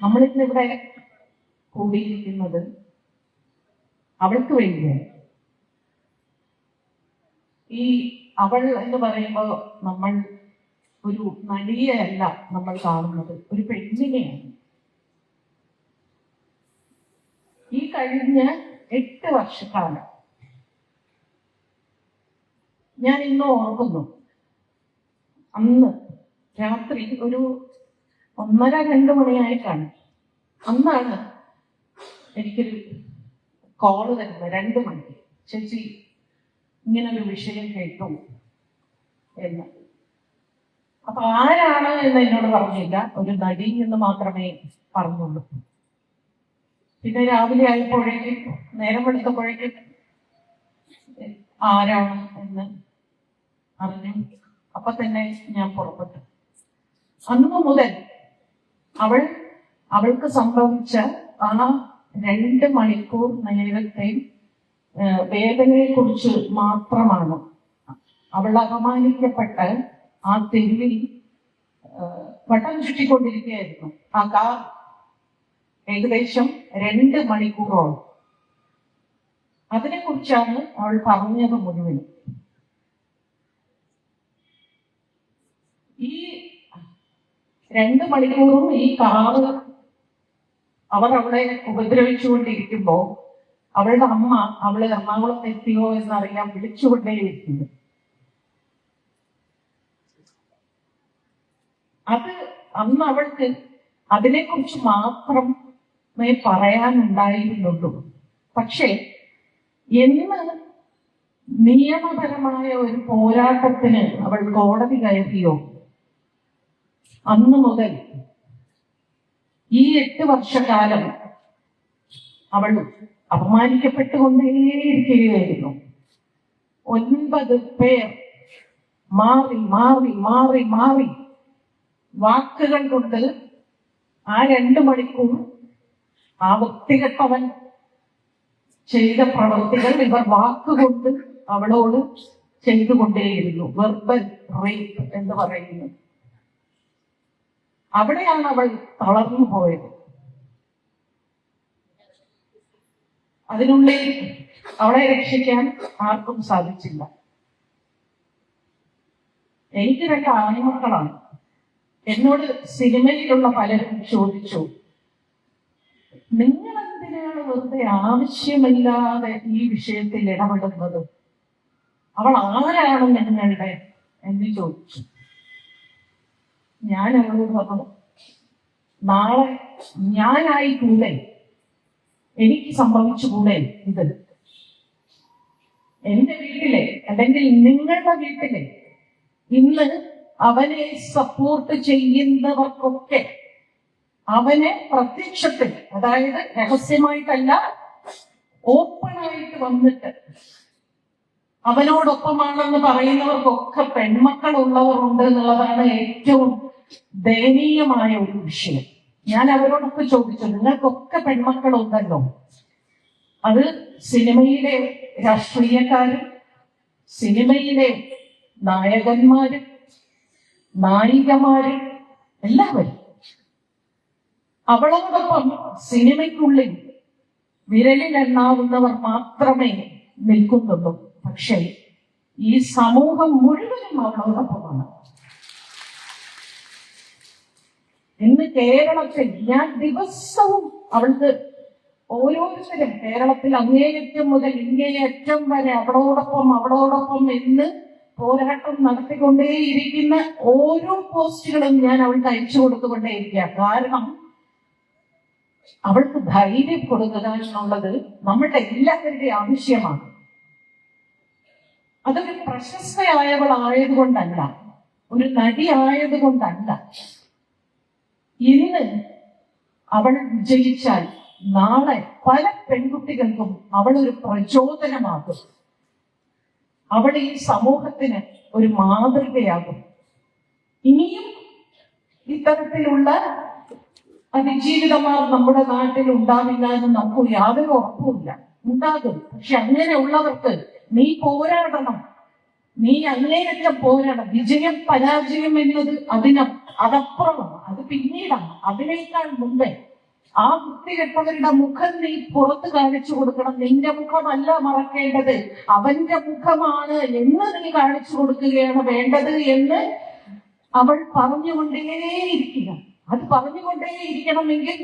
നമ്മളിന്നിവിടെ കൂടിയിരിക്കുന്നത് അവൾക്ക് വേണ്ടിയാണ്. ഈ അവൾ എന്ന് പറയുമ്പോൾ നമ്മൾ ഒരു നടിയെയല്ല നമ്മൾ കാണുന്നത്, ഒരു പെണ്ണിനെയാണ്. ഈ കഴിഞ്ഞ 8 വർഷക്കാലം ഞാൻ ഇന്ന് ഓർക്കുന്നു, അന്ന് രാത്രി ഒരു 1:30-2 മണിയായിട്ടാണ്. അന്നാണ് എനിക്കൊരു കോള് തരുന്നത് 2 മണിക്ക്, ചേച്ചി ഇങ്ങനൊരു വിഷയം കേട്ടു എന്ന്. അപ്പൊ ആരാണ് എന്ന് എന്നോട് പറഞ്ഞില്ല, ഒരു നടി എന്ന് മാത്രമേ പറഞ്ഞുള്ളൂ. പിന്നെ രാവിലെ ആയപ്പോഴേക്കും, നേരം വെളുത്തപ്പോഴേക്കും ആരാണ് എന്ന് അറിഞ്ഞു. അപ്പൊ തന്നെ ഞാൻ പുറപ്പെട്ടു. അന്നു മുതൽ അവൾക്ക് സംഭവിച്ച ആ 2 മണിക്കൂർ നേരത്തെ വേദനയെ കുറിച്ച് മാത്രമാണ്. അവൾ അപമാനിക്കപ്പെട്ട് ആ തെരുവിൽ വട്ടം ചുറ്റിക്കൊണ്ടിരിക്കുകയായിരുന്നു. ആ കാർ ഏകദേശം 2 മണിക്കൂറോളം. അതിനെക്കുറിച്ചാണ് അവൾ പറഞ്ഞത് മുഴുവൻ. ഈ 2 മണിക്കൂറും ഈ കാറ് അവർ അവളെ ഉപദ്രവിച്ചുകൊണ്ടിരിക്കുമ്പോ അവളുടെ അമ്മ അവള് എറണാകുളത്ത് എത്തിയോ എന്നറിയാൻ വിളിച്ചുകൊണ്ടേയിരിക്കുന്നു. അത് അന്ന് അവൾക്ക് അതിനെക്കുറിച്ച് മാത്രമേ പറയാനുണ്ടായിരുന്നുള്ളൂ. പക്ഷെ എന്ന് നിയമപരമായ ഒരു പോരാട്ടത്തിന് അവൾ കോടതി കയറിയോ, അന്ന് മുതൽ ഈ 8 വർഷക്കാലം അവൾ അപമാനിക്കപ്പെട്ടുകൊണ്ടേയിരിക്കുകയായിരുന്നു. 9 പേർ മാറി മാറി മാറി മാറി വാക്കുകൾ കൊണ്ട് ആ 2 മണിക്കൂർ ആ വൃത്തികെട്ടവൻ ചെയ്ത പ്രവൃത്തികൾ ഇവർ വാക്കുകൊണ്ട് അവളോട് ചെയ്തുകൊണ്ടേയിരുന്നു. വെർബൽ റേപ്പ് എന്ന് പറയുന്നത്. അവിടെയാണ് അവൾ തളർന്നു പോയത്. അതിനുള്ളിൽ അവളെ രക്ഷിക്കാൻ ആർക്കും സാധിച്ചില്ല. എനിക്ക് 2 ആൺമക്കളാണ്. എന്നോട് സിനിമയിലുള്ള പലരും ചോദിച്ചു, നിങ്ങൾ എന്തിനാണ് വെറുതെ ആവശ്യമില്ലാതെ ഈ വിഷയത്തിൽ ഇടപെടുന്നത്? അവൾ ആരാണ് നിങ്ങളുടെ എന്ന് ചോദിച്ചു. ഞാൻ അവളോട് പറഞ്ഞു, നാളെ ഞാനായി കൂടെ എനിക്ക് സംഭവിച്ചുകൂടെ ഇത്? എന്റെ വീട്ടിലെ അല്ലെങ്കിൽ നിങ്ങളുടെ വീട്ടിലെ ഇന്ന് അവനെ സപ്പോർട്ട് ചെയ്യുന്നവർക്കൊക്കെ അവനെ പ്രത്യക്ഷത്തിൽ, അതായത് രഹസ്യമായിട്ടല്ല, ഓപ്പണായിട്ട് വന്നിട്ട് അവനോടൊപ്പമാണെന്ന് പറയുന്നവർക്കൊക്കെ പെൺമക്കൾ ഉള്ളവരുണ്ട് എന്നുള്ളതാണ് ഏറ്റവും ദയനീയമായ ഒരു വിഷയം. ഞാൻ അവരോടൊക്കെ ചോദിച്ചു, നിങ്ങൾക്കൊക്കെ പെൺമക്കളുണ്ടല്ലോ, അത് സിനിമയിലെ രാഷ്ട്രീയക്കാരും സിനിമയിലെ നായകന്മാരും നായികമാരും എല്ലാവരും. അവളോടൊപ്പം സിനിമയ്ക്കുള്ളിൽ വിരലിലെണ്ണാവുന്നവർ മാത്രമേ നിൽക്കുന്നുള്ളൂ. പക്ഷേ ഈ സമൂഹം മുഴുവനും അവളോടൊപ്പമാണ്. ഇന്ന് കേരളത്തിൽ ഞാൻ ദിവസവും അവൾക്ക് ഓരോരുത്തരും കേരളത്തിൽ അങ്ങേയറ്റം മുതൽ ഇങ്ങേയറ്റം വരെ അവളോടൊപ്പം എന്ന് പോരാട്ടം നടത്തിക്കൊണ്ടേയിരിക്കുന്ന ഓരോ പോസ്റ്റുകളും ഞാൻ അവൾക്ക് അയച്ചു കൊടുത്തുകൊണ്ടേയിരിക്കുക. കാരണം അവൾക്ക് ധൈര്യം കൊടുക്കുക എന്നുള്ളത് നമ്മളുടെ എല്ലാവരുടെയും ആവശ്യമാണ്. അതൊരു പ്രശസ്തയായവളായതുകൊണ്ടല്ല, ഒരു നടി ആയതുകൊണ്ടല്ല. ഇന്ന് അവൾ വിജയിച്ചാൽ നാളെ പല പെൺകുട്ടികൾക്കും അവളൊരു പ്രചോദനമാകും. അവൾ ഈ സമൂഹത്തിന് ഒരു മാതൃകയാകും. ഇനിയും ഇത്തരത്തിലുള്ള അതിജീവിതമാർ നമ്മുടെ നാട്ടിൽ ഉണ്ടാവില്ല എന്ന് നമുക്ക് യാതൊരു ഉറപ്പുമില്ല. ഉണ്ടാകും. പക്ഷെ അങ്ങനെയുള്ളവർക്ക് നീ പോരാടണം, നീ അങ്ങേയറ്റം പോരാടണം. വിജയം പരാജയം എന്നത് അതപ്പുറമാണ്, അത് പിന്നീടാണ്. അതിനേക്കാൾ മുമ്പേ ആ വൃത്തികെട്ടവരുടെ മുഖം നീ പുറത്ത് കാണിച്ചു കൊടുക്കണം. നിന്റെ മുഖമല്ല മറക്കേണ്ടത്, അവന്റെ മുഖമാണ് എന്ന് നീ കാണിച്ചു കൊടുക്കുകയാണ് വേണ്ടത് എന്ന് അവൾ പറഞ്ഞുകൊണ്ടേയിരിക്കുക. അത് പറഞ്ഞുകൊണ്ടേയിരിക്കണമെങ്കിൽ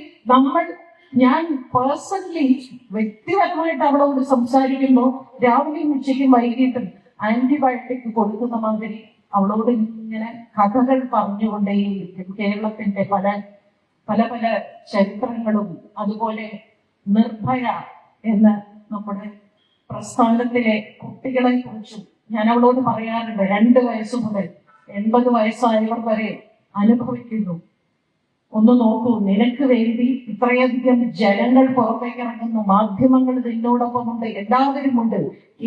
ഞാൻ പേഴ്സണലി വ്യക്തിപരമായിട്ട് അവളോട് സംസാരിക്കുമ്പോൾ രാവിലെയും ഉച്ചയ്ക്കും വൈകിട്ടും ആന്റിബയോട്ടിക് കൊടുക്കുന്ന മാതിരി അവളോട് ഇങ്ങനെ കഥകൾ പറഞ്ഞുകൊണ്ടേയിരിക്കും. കേരളത്തിന്റെ പല പല പല ചരിത്രങ്ങളും, അതുപോലെ നിർഭയ എന്ന നമ്മുടെ പ്രസ്ഥാനത്തിലെ കുട്ടികളെ കുറിച്ചും ഞാൻ അവളോട് പറയാറുണ്ട്. 2 വയസ്സ് മുതൽ 80 വയസ്സായവർ വരെ അനുഭവിക്കുന്നു. ഒന്ന് നോക്കൂ, നിനക്ക് വേണ്ടി ഇത്രയധികം ജനങ്ങൾ പുറത്തേക്ക് ഇറങ്ങുന്നു, മാധ്യമങ്ങൾ നിന്നോടൊപ്പമുണ്ട്, എല്ലാവരും ഉണ്ട്.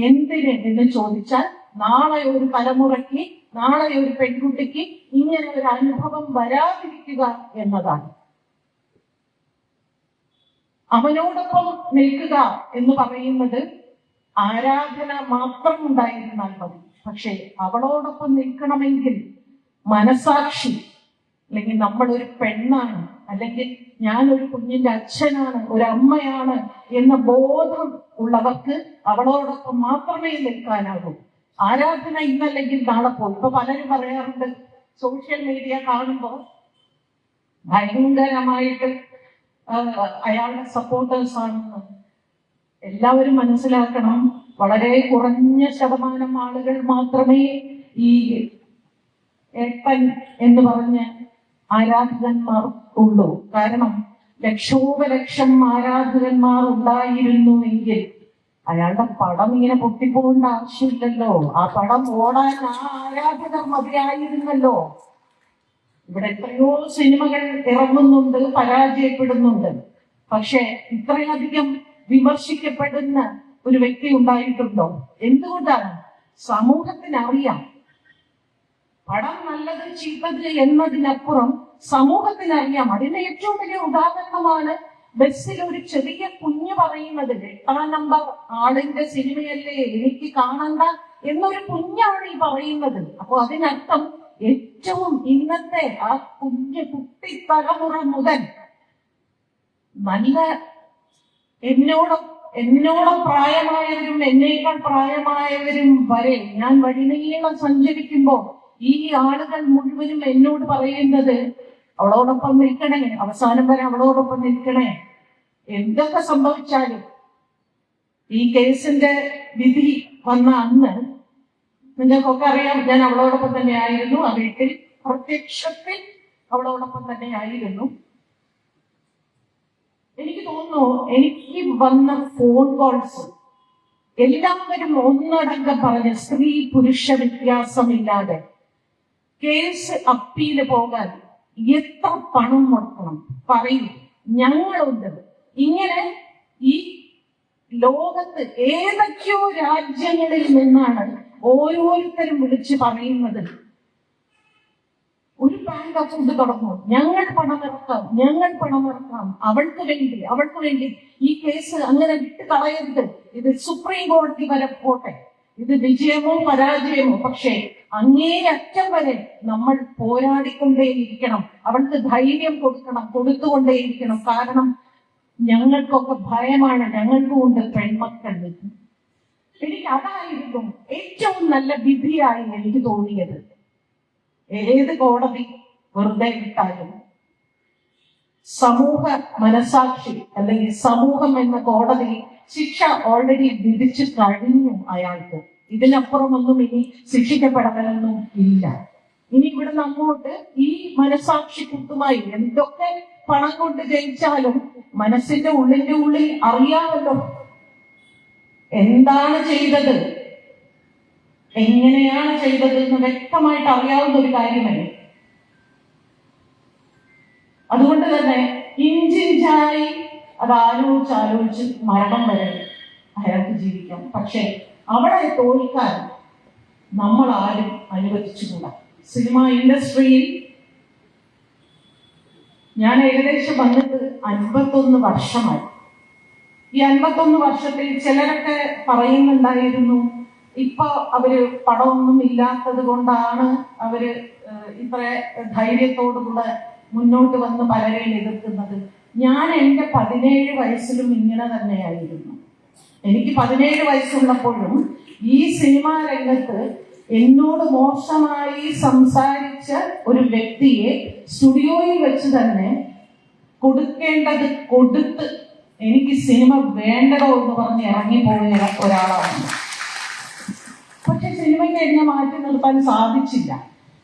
എന്തിന് എന്ന് ചോദിച്ചാൽ നാളെ ഒരു തലമുറയ്ക്ക്, നാളെ ഒരു പെൺകുട്ടിക്ക് ഇങ്ങനെ ഒരു അനുഭവം വരാതിരിക്കുക എന്നതാണ്. അവനോടൊപ്പം നിൽക്കുക എന്ന് പറയുന്നത് ആരാധന മാത്രം ഉണ്ടായിരുന്നാൽ മതി. പക്ഷെ അവളോടൊപ്പം നിൽക്കണമെങ്കിൽ മനസാക്ഷി, അല്ലെങ്കിൽ നമ്മളൊരു പെണ്ണാണ്, അല്ലെങ്കിൽ ഞാനൊരു കുഞ്ഞിന്റെ അച്ഛനാണ്, ഒരു അമ്മയാണ് എന്ന ബോധം ഉള്ളവർക്ക് അവളോടൊപ്പം മാത്രമേ നിൽക്കാനാകൂ. ആരാധന ഇന്നല്ലെങ്കിൽ നാളെ പോയി. ഇപ്പൊ പലരും പറയാറുണ്ട്, സോഷ്യൽ മീഡിയ കാണുമ്പോൾ ഭയങ്കരമായിട്ട് അയാളുടെ സപ്പോർട്ടേഴ്സ് ആണെന്ന്. എല്ലാവരും മനസ്സിലാക്കണം, വളരെ കുറഞ്ഞ ശതമാനം ആളുകൾ മാത്രമേ ഈ ഏട്ടൻ എന്ന് പറഞ്ഞ ആരാധകന്മാർ ഉള്ളൂ. കാരണം ലക്ഷോപലക്ഷം ആരാധകന്മാർ ഉണ്ടായിരുന്നുവെങ്കിൽ അയാളുടെ പടം ഇങ്ങനെ പൊട്ടിപ്പോകേണ്ട ആവശ്യമില്ലല്ലോ. ആ പടം ഓടാൻ ആ ആരാധകർ മതിയായിരുന്നല്ലോ. ഇവിടെ എത്രയോ സിനിമകൾ ഇറങ്ങുന്നുണ്ട്, പരാജയപ്പെടുന്നുണ്ട്. പക്ഷെ ഇത്രയധികം വിമർശിക്കപ്പെടുന്ന ഒരു വ്യക്തി ഉണ്ടായിട്ടുണ്ടോ? എന്തുകൊണ്ടാണ്? സമൂഹത്തിനറിയാം പടം നല്ലത് ചീത്തത് എന്നതിനപ്പുറം സമൂഹത്തിനറിയാം. അതിന്റെ ഏറ്റവും വലിയ ഉദാഹരണമാണ് ബസ്സിൽ ഒരു ചെറിയ കുഞ്ഞ് പറയുന്നത്, 8ാം നമ്പർ ആളിന്റെ സിനിമയല്ലേ, എനിക്ക് കാണണ്ട എന്നൊരു കുഞ്ഞാണ് ഈ പറയുന്നത്. അപ്പൊ അതിനർത്ഥം ഏറ്റവും ഇന്നത്തെ ആ കുട്ടി തലമുറ മുതൽ നല്ല എന്നോളം പ്രായമായവരും എന്നേക്കാൾ പ്രായമായവരും വരെ ഞാൻ വഴിനീളം സഞ്ചരിക്കുമ്പോ ഈ ആളുകൾ മുഴുവനും എന്നോട് പറയുന്നത് അവളോടൊപ്പം നിൽക്കണേ, അവസാനം വരെ അവളോടൊപ്പം നിൽക്കണേ. എന്തൊക്കെ സംഭവിച്ചാലും ഈ കേസിന്റെ വിധി വന്ന അന്ന് നിങ്ങൾക്കൊക്കെ അറിയാം, ഞാൻ അവളോടൊപ്പം തന്നെ ആയിരുന്നു. ആ വീട്ടിൽ പ്രത്യക്ഷത്തിൽ അവളോടൊപ്പം തന്നെ ആയിരുന്നു. എനിക്ക് തോന്നുന്നു, എനിക്ക് വന്ന ഫോൺ കോൾസ് എല്ലാവരും ഒന്നടങ്കം പറഞ്ഞ് സ്ത്രീ പുരുഷ വ്യത്യാസമില്ലാതെ കേസ് അപ്പീല് പോകാൻ എത്ര പണം മുടക്കണം പറയും, ഞങ്ങളുണ്ട്. ഇങ്ങനെ ഈ ലോകത്ത് ഏതൊക്കെയോ രാജ്യങ്ങളിൽ നിന്നാണ് ഓരോരുത്തരും വിളിച്ച് പറയുന്നത്, ഒരു ബാങ്ക് അക്കൗണ്ട് തുടങ്ങും, ഞങ്ങൾ പണമിറക്കാം, അവൾക്ക് വേണ്ടി ഈ കേസ് അങ്ങനെ വിട്ട് കളയരുത്. ഇത് സുപ്രീം കോടതി വരെ പോട്ടെ, ഇത് വിജയമോ പരാജയമോ, പക്ഷേ അങ്ങേയറ്റം വരെ നമ്മൾ പോരാടിക്കൊണ്ടേയിരിക്കണം. അവൾക്ക് ധൈര്യം കൊടുത്തുകൊണ്ടേയിരിക്കണം. കാരണം ഞങ്ങൾക്കൊക്കെ ഭയമാണ്, ഞങ്ങൾക്കും ഉണ്ട് പെൺമക്കൾ. എനിക്ക് അതായിരുന്നു ഏറ്റവും നല്ല വിധിയായി എനിക്ക് തോന്നിയത്. ഏത് കോടതി വെറുതെ വിട്ടാലും സമൂഹ മനസാക്ഷി അല്ലെങ്കിൽ സമൂഹം എന്ന കോടതി ശിക്ഷ ഓൾറെഡി വിധിച്ചു കഴിഞ്ഞു അയാൾക്ക്. ഇതിനപ്പുറമൊന്നും ഇനി ശിക്ഷിക്കപ്പെടാനൊന്നും ഇല്ല. ഇനി ഇവിടുന്ന് അങ്ങോട്ട് ഈ മനസാക്ഷി കുത്തുമായി എന്തൊക്കെ പണം കൊണ്ട് ജയിച്ചാലും മനസ്സിന്റെ ഉള്ളിൽ അറിയാമല്ലോ എന്താണ് ചെയ്തത്, എങ്ങനെയാണ് ചെയ്തത് എന്ന് വ്യക്തമായിട്ട് അറിയാവുന്ന ഒരു കാര്യമല്ലേ. അതുകൊണ്ട് തന്നെ ഇഞ്ചിഞ്ചായി അത് ആലോചിച്ച് മരണം വരെ അയാൾക്ക് ജീവിക്കാം. പക്ഷെ അവിടെ തോൽക്കാൻ നമ്മൾ ആരും അനുവദിച്ചുകൂടാ. സിനിമ ഇൻഡസ്ട്രിയിൽ ഞാൻ ഏകദേശം വന്നിട്ട് 51 വർഷമായി. ഈ 51 വർഷത്തിൽ ചിലരൊക്കെ പറയുന്നുണ്ടായിരുന്നു, ഇപ്പൊ അവര് പടമൊന്നും ഇല്ലാത്തത് കൊണ്ടാണ് അവര് ഇത്ര ധൈര്യത്തോടുകൂടെ മുന്നോട്ട് വന്ന് പലരെയും എതിർക്കുന്നത്. ഞാൻ എൻ്റെ 17 വയസ്സിലും ഇങ്ങനെ തന്നെയായിരുന്നു. എനിക്ക് 17 വയസ്സുള്ളപ്പോഴും ഈ സിനിമാ രംഗത്ത് എന്നോട് മോശമായി സംസാരിച്ച ഒരു വ്യക്തിയെ സ്റ്റുഡിയോയിൽ വെച്ച് തന്നെ കൊടുക്കേണ്ടത് കൊടുത്ത് എനിക്ക് സിനിമ വേണ്ടതോ എന്ന് പറഞ്ഞ് ഇറങ്ങിപ്പോയ ഒരാളാണ്. പക്ഷെ സിനിമയ്ക്ക് എന്നെ മാറ്റി നിർത്താൻ സാധിച്ചില്ല.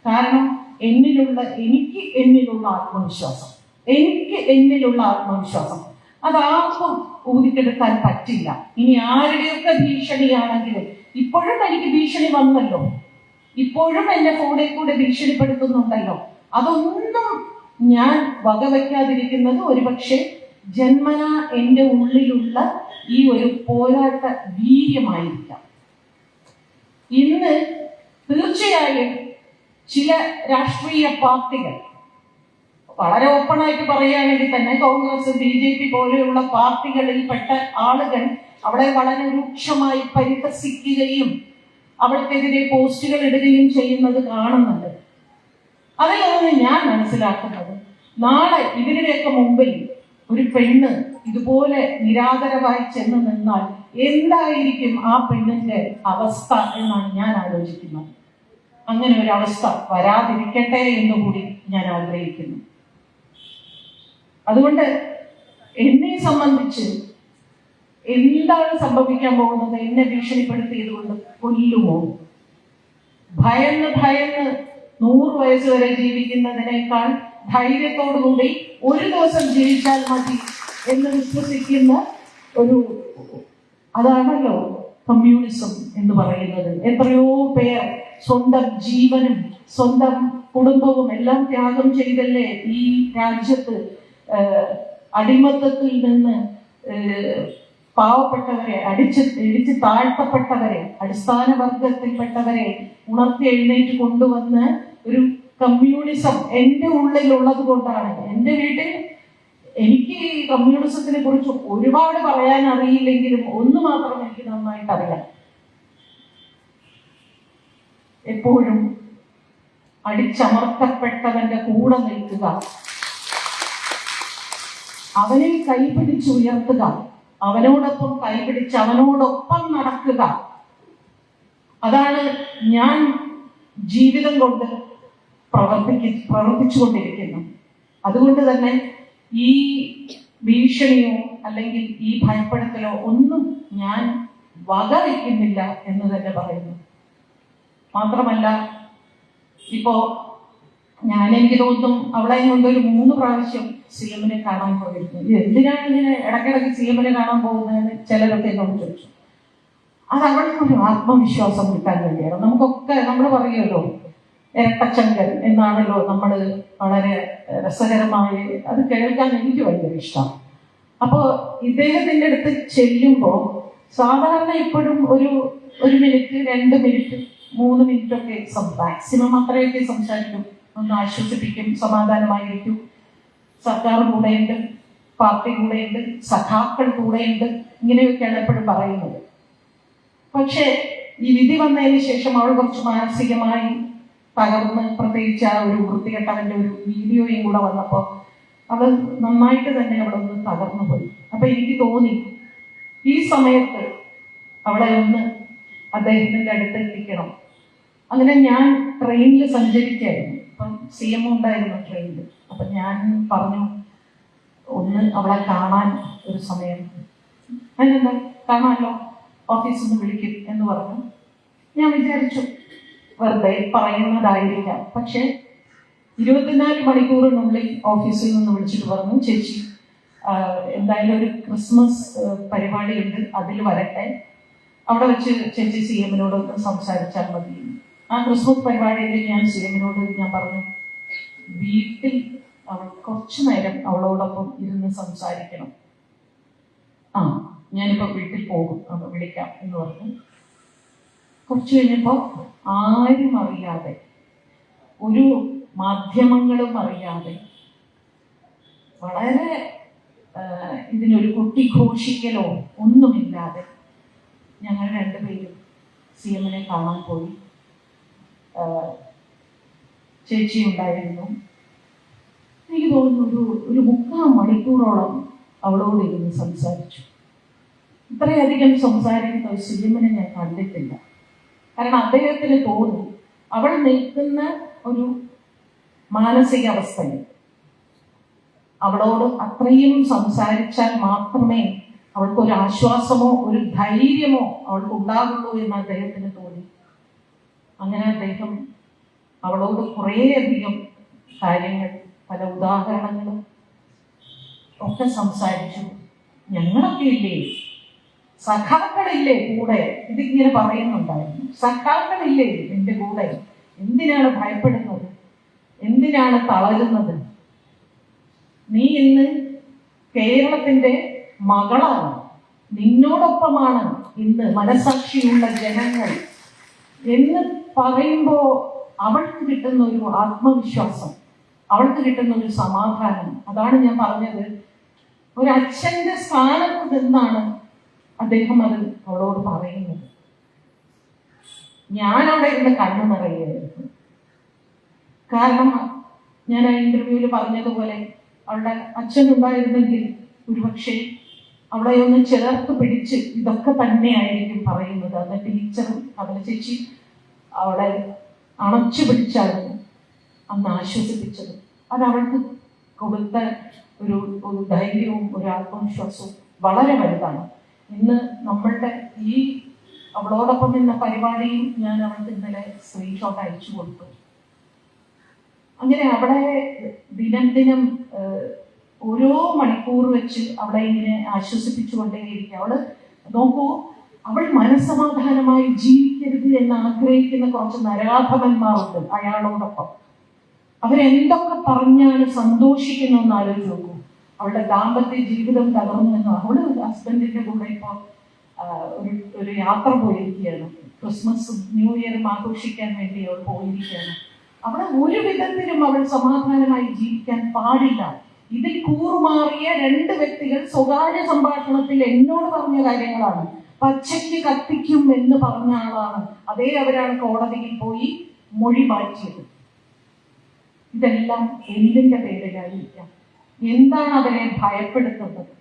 കാരണം എനിക്ക് എന്നിലുള്ള ആത്മവിശ്വാസം അതാർക്കും ഊതിക്കെടുക്കാൻ പറ്റില്ല. ഇനി ആരുടെയൊക്കെ ഭീഷണിയാണെങ്കിലും ഇപ്പോഴും എനിക്ക് ഭീഷണി വന്നല്ലോ, ഇപ്പോഴും എന്റെ ഫോണിൽ കൂടെ ഭീഷണിപ്പെടുത്തുന്നുണ്ടല്ലോ. അതൊന്നും ഞാൻ വകവയ്ക്കാതിരിക്കുന്നത് ഒരുപക്ഷെ ജന്മന എന്റെ ഉള്ളിലുള്ള ഈ ഒരു പോരാട്ട വീര്യമായിരിക്കാം. ഇന്ന് തീർച്ചയായും ചില രാഷ്ട്രീയ പാർട്ടികൾ വളരെ ഓപ്പണായിട്ട് പറയുകയാണെങ്കിൽ തന്നെ കോൺഗ്രസ്, BJP പോലെയുള്ള പാർട്ടികളിൽപ്പെട്ട ആളുകൾ അവളെ വളരെ രൂക്ഷമായി പരിഹസിക്കുകയും അവൾക്കെതിരെ പോസ്റ്റുകൾ ഇടുകയും ചെയ്യുന്നത് കാണുന്നുണ്ട്. അതിലൊന്ന് ഞാൻ മനസ്സിലാക്കുന്നത്, നാളെ ഇവരുടെയൊക്കെ മുമ്പിൽ ഒരു പെണ്ണ് ഇതുപോലെ നിരാദരവായി ചെന്ന് നിന്നാൽ എന്തായിരിക്കും ആ പെണ്ണിന്റെ അവസ്ഥ എന്നാണ് ഞാൻ ആലോചിക്കുന്നത്. അങ്ങനെ ഒരു അവസ്ഥ വരാതിരിക്കട്ടെ എന്നുകൂടി ഞാൻ ആഗ്രഹിക്കുന്നു. അതുകൊണ്ട് എന്നെ സംബന്ധിച്ച് എന്താണ് സംഭവിക്കാൻ പോകുന്നത്? എന്നെ ഭീഷണിപ്പെടുത്തിയത് കൊണ്ട് കൊല്ലുമോ? ഭയന്ന് 100 വയസ്സ് വരെ ജീവിക്കുന്നതിനേക്കാൾ ധൈര്യത്തോടുകൂടി ഒരു ദിവസം ജീവിച്ചാൽ മതി എന്ന് വിശ്വസിക്കുന്ന അതാണല്ലോ കമ്മ്യൂണിസം എന്ന് പറയുന്നത്. എത്രയോ പേർ സ്വന്തം ജീവനും സ്വന്തം കുടുംബവും എല്ലാം ത്യാഗം ചെയ്തല്ലേ ഈ രാജ്യത്ത് അടിമത്തത്തിൽ നിന്ന് പാവപ്പെട്ടവരെ, ഇടിച്ച് താഴ്ത്തപ്പെട്ടവരെ, അടിസ്ഥാന വർഗത്തിൽപ്പെട്ടവരെ ഉണർത്തി എഴുന്നേറ്റ് കൊണ്ടുവന്ന് ഒരു കമ്മ്യൂണിസം എൻ്റെ ഉള്ളിലുള്ളത് കൊണ്ടാണ്. എൻ്റെ വീട്ടിൽ എനിക്ക് ഈ കമ്മ്യൂണിസത്തിനെ കുറിച്ച് ഒരുപാട് പറയാൻ അറിയില്ലെങ്കിലും ഒന്ന് മാത്രം എനിക്ക് നന്നായിട്ട് അറിയാം. എപ്പോഴും അടിച്ചമർത്തപ്പെട്ടവന്റെ കൂടെ നിൽക്കുക, അവനെ കൈപിടിച്ചുയർത്തുക, അവനോടൊപ്പം കൈപിടിച്ച് അവനോടൊപ്പം നടക്കുക. അതാണ് ഞാൻ ജീവിതം കൊണ്ട് പ്രവർത്തിച്ചുകൊണ്ടിരിക്കുന്നത്. അതുകൊണ്ട് തന്നെ ഈ ഭീഷണിയോ അല്ലെങ്കിൽ ഈ ഭയപ്പെടുത്തലോ ഒന്നും ഞാൻ വകവയ്ക്കുന്നില്ല എന്ന് തന്നെ പറയുന്നു. മാത്രമല്ല, ഇപ്പോ എനിക്ക് തോന്നുന്നു അവളെ കൊണ്ടൊരു 3 പ്രാവശ്യം CM-നെ കാണാൻ പോയിരുന്നു. എന്തിനാണ് ഇങ്ങനെ ഇടയ്ക്കിടയ്ക്ക് CM-നെ കാണാൻ പോകുന്നതെന്ന് ചിലരൊക്കെ എന്നോട് ചോദിച്ചു. അത് അവൾക്കൊരു ആത്മവിശ്വാസം കിട്ടാൻ വേണ്ടിയാണ്. നമുക്കൊക്കെ നമ്മൾ പറയുമല്ലോ, ഇരട്ടച്ചങ്കൻ എന്നാണല്ലോ നമ്മൾ വളരെ രസകരമായി അത് കേൾക്കാൻ എനിക്ക് ഭയങ്കര ഇഷ്ടമാണ്. അപ്പോൾ ഇദ്ദേഹത്തിൻ്റെ അടുത്ത് ചെല്ലുമ്പോൾ സാധാരണ ഇപ്പോഴും ഒരു മിനിറ്റ്, 2 മിനിറ്റ്, 3 മിനിറ്റ് ഒക്കെ മാക്സിമം അത്രയൊക്കെ സംസാരിക്കും, ഒന്ന് ആശ്വസിപ്പിക്കും, സമാധാനമായിരിക്കും. സർക്കാർ കൂടെയുണ്ട്, പാർട്ടി കൂടെയുണ്ട്, സഖാക്കൾ കൂടെയുണ്ട്, ഇങ്ങനെയൊക്കെയാണ് എപ്പോഴും പറയുന്നത്. പക്ഷേ ഈ വിധി വന്നതിന് ശേഷം അവൾ കുറച്ച് മാനസികമായി തകർന്ന്, പ്രത്യേകിച്ച് ആ ഒരു വൃത്തികെട്ടവന്റെ ഒരു വീഡിയോയും കൂടെ വന്നപ്പോൾ അവൾ നന്നായിട്ട് തന്നെ അവളൊന്ന് തകർന്നു പോയി. അപ്പൊ എനിക്ക് തോന്നി ഈ സമയത്ത് അവളെ ഒന്ന് അദ്ദേഹത്തിന്റെ അടുത്ത് എത്തിക്കണം. അങ്ങനെ ഞാൻ ട്രെയിനിൽ സഞ്ചരിക്കായിരുന്നു. അപ്പം CM ഉണ്ടായിരുന്നു ട്രെയിനിൽ. അപ്പൊ ഞാൻ പറഞ്ഞു, ഒന്ന് അവളെ കാണാൻ ഒരു സമയം, അതിനെന്താ കാണാമല്ലോ, ഓഫീസിൽ നിന്ന് വിളിക്കും എന്ന് പറഞ്ഞു. ഞാൻ വിചാരിച്ചു വെറുതെ പറയുന്നതായിരിക്കാം. പക്ഷെ 24 മണിക്കൂറിനുള്ളിൽ ഓഫീസിൽ നിന്ന് വിളിച്ചിട്ട് പറഞ്ഞു, ചേച്ചി എന്തായാലും ഒരു ക്രിസ്മസ് പരിപാടിയുണ്ട്, അതിൽ വരട്ടെ, അവിടെ വെച്ച് ചേച്ചി CM-നോട് സംസാരിച്ചാൽ മതി. ആ ക്രിസ്മസ് പരിപാടിയിൽ ഞാൻ CM-നോട് ഞാൻ പറഞ്ഞു, വീട്ടിൽ അവൾ കുറച്ചു നേരം അവളോടൊപ്പം ഇരുന്ന് സംസാരിക്കണം. ഞാനിപ്പോ വീട്ടിൽ പോകും, അപ്പൊ വിളിക്കാം എന്ന് പറഞ്ഞു. കുറച്ചു കഴിഞ്ഞപ്പോൾ ആരും അറിയാതെ, ഒരു മാധ്യമങ്ങളും അറിയാതെ, വളരെ ഇതിനൊരു കുട്ടിഘോഷിക്കലോ ഒന്നുമില്ലാതെ ഞങ്ങൾ 2 പേരും CM-നെ കാണാൻ പോയി. ചേച്ചി ഉണ്ടായിരുന്നു. എനിക്ക് തോന്നുന്നു ഒരു 3/4 മണിക്കൂറോളം അവളോട് ഇരുന്ന് സംസാരിച്ചു. ഇത്രയധികം സംസാരിക്കുന്ന ഒരു സിനിമനെ ഞാൻ കണ്ടിട്ടില്ല. കാരണം അദ്ദേഹത്തിന് തോന്നി അവൾ നിൽക്കുന്ന ഒരു മാനസികാവസ്ഥയിൽ അവളോട് അത്രയും സംസാരിച്ചാൽ മാത്രമേ അവൾക്കൊരു ആശ്വാസമോ ഒരു ധൈര്യമോ അവൾക്ക് ഉണ്ടാകുള്ളൂ എന്ന് അദ്ദേഹത്തിന് തോന്നി. അങ്ങനെ അദ്ദേഹം അവളോട് കുറേയധികം കാര്യങ്ങൾ, പല ഉദാഹരണങ്ങളും ഒക്കെ സംസാരിച്ചു. ഞങ്ങളൊക്കെ ഇല്ലേ, സഖാക്കളില്ലേ കൂടെ, ഇതിങ്ങനെ പറയുന്നുണ്ടായിരുന്നു. സഖാക്കളില്ലേ നിന്റെ കൂടെ, എന്തിനാണ് ഭയപ്പെടുന്നത്, എന്തിനാണ് തളരുന്നത്? നീ ഇന്ന് കേരളത്തിന്റെ മകളാണ്, നിന്നോടൊപ്പമാണ് ഇന്ന് മനസാക്ഷിയുള്ള ജനങ്ങൾ എന്ന് പറയുമ്പോ അവൾക്ക് കിട്ടുന്ന ഒരു ആത്മവിശ്വാസം, അവൾക്ക് കിട്ടുന്ന ഒരു സമാധാനം. അതാണ് ഞാൻ പറഞ്ഞത്, ഒരു അച്ഛന്റെ സ്ഥാനത്ത് നിന്നാണ് അദ്ദേഹം അത് അവളോട് പറയുന്നത്. ഞാൻ അവിടെ ഇരുന്ന് കണ്ണു നിറയുകയായിരുന്നു. കാരണം ഞാൻ ആ ഇന്റർവ്യൂവിൽ പറഞ്ഞതുപോലെ അവളുടെ അച്ഛനുണ്ടായിരുന്നെങ്കിൽ ഒരുപക്ഷെ അവളെ ഒന്ന് ചേർത്ത് പിടിച്ച് ഇതൊക്കെ തന്നെയായിരിക്കും പറയുന്നത്. അന്ന് ടീച്ചറും കമല ചേച്ചി അവളെ അണച്ചു പിടിച്ചാണ് അന്ന് ആശ്വസിപ്പിച്ചത്. അത് അവൾക്ക് കൊടുത്ത ഒരു ധൈര്യവും ഒരു ആത്മവിശ്വാസവും വളരെ വലുതാണ്. ഇന്ന് നമ്മളുടെ ഈ അവളോടൊപ്പം നിന്ന പരിപാടിയും ഞാൻ അവൾക്ക് ഇന്നലെ സ്ക്രീൻഷോട്ട് അയച്ചു കൊടുത്തു. അങ്ങനെ അവളെ ദിനം ഓരോ മണിക്കൂർ വെച്ച് അവളെ ഇങ്ങനെ ആശ്വസിപ്പിച്ചുകൊണ്ടേയിരിക്കും. അവള് നോക്കൂ, അവൾ മനസ്സമാധാനമായി ജീവിക്കരുത് എന്ന് ആഗ്രഹിക്കുന്ന കുറച്ച് നരാധമന്മാരുണ്ട് അയാളോടൊപ്പം. അവരെന്തൊക്കെ പറഞ്ഞാണ് സന്തോഷിക്കുന്നതെന്ന് ആലോചിച്ച് നോക്കൂ. അവളുടെ ദാമ്പത്യ ജീവിതം തകർന്നു എന്ന് അവള് ഹസ്ബൻഡിന്റെ കൂടെ ഇപ്പൊ ഒരു യാത്ര പോയിരിക്കുകയാണ്. ക്രിസ്മസും ന്യൂ ഇയറും ആഘോഷിക്കാൻ വേണ്ടി അവൾ പോയിരിക്കുകയാണ്. അവിടെ ഒരു വിധത്തിലും അവൾ സമാധാനമായി ജീവിക്കാൻ പാടില്ല. ഇതിൽ കൂറുമാറിയ 2 വ്യക്തികൾ സ്വകാര്യ സംഭാഷണത്തിൽ എന്നോട് പറഞ്ഞ കാര്യങ്ങളാണ്. പച്ചയ്ക്ക് കത്തിക്കും എന്ന് പറഞ്ഞ ആളാണ്. അവരാണ് കോടതിയിൽ പോയി മൊഴി മാറ്റിയത്. ഇതെല്ലാം എന്തിന്റെ പേരിലായിരിക്കാം? എന്താണ് അവരെ ഭയപ്പെടുത്തുന്നത്?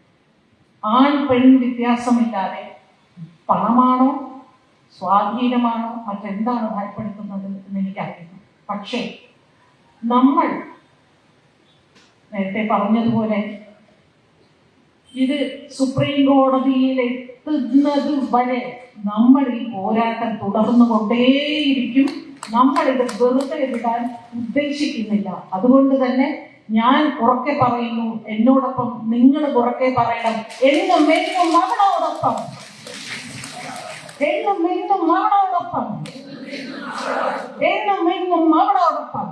ആൺ പെൺ വ്യത്യാസമില്ലാതെ പണമാണോ, സ്വാധീനമാണോ, മറ്റെന്താണ് ഭയപ്പെടുത്തുന്നത് എന്ന് എനിക്കറിയില്ല. പക്ഷേ നമ്മൾ നേരത്തെ പറഞ്ഞതുപോലെ ഇത് സുപ്രീം കോടതിയിൽ എത്തുന്നത് വരെ നമ്മൾ ഈ പോരാട്ടം തുടർന്നു കൊണ്ടേയിരിക്കും. നമ്മളിത് വെറുതെ വിടാൻ ഉദ്ദേശിക്കുന്നില്ല. അതുകൊണ്ട് തന്നെ ഞാൻ ഉറക്കെ പറയുന്നു, എന്നോടൊപ്പം നിങ്ങൾ ഉറക്കെ പറയണം, എന്നും എന്നും അവളോടൊപ്പം, എന്നും എന്നും അവളോടൊപ്പം, എന്നും എന്നും അവളോടൊപ്പം.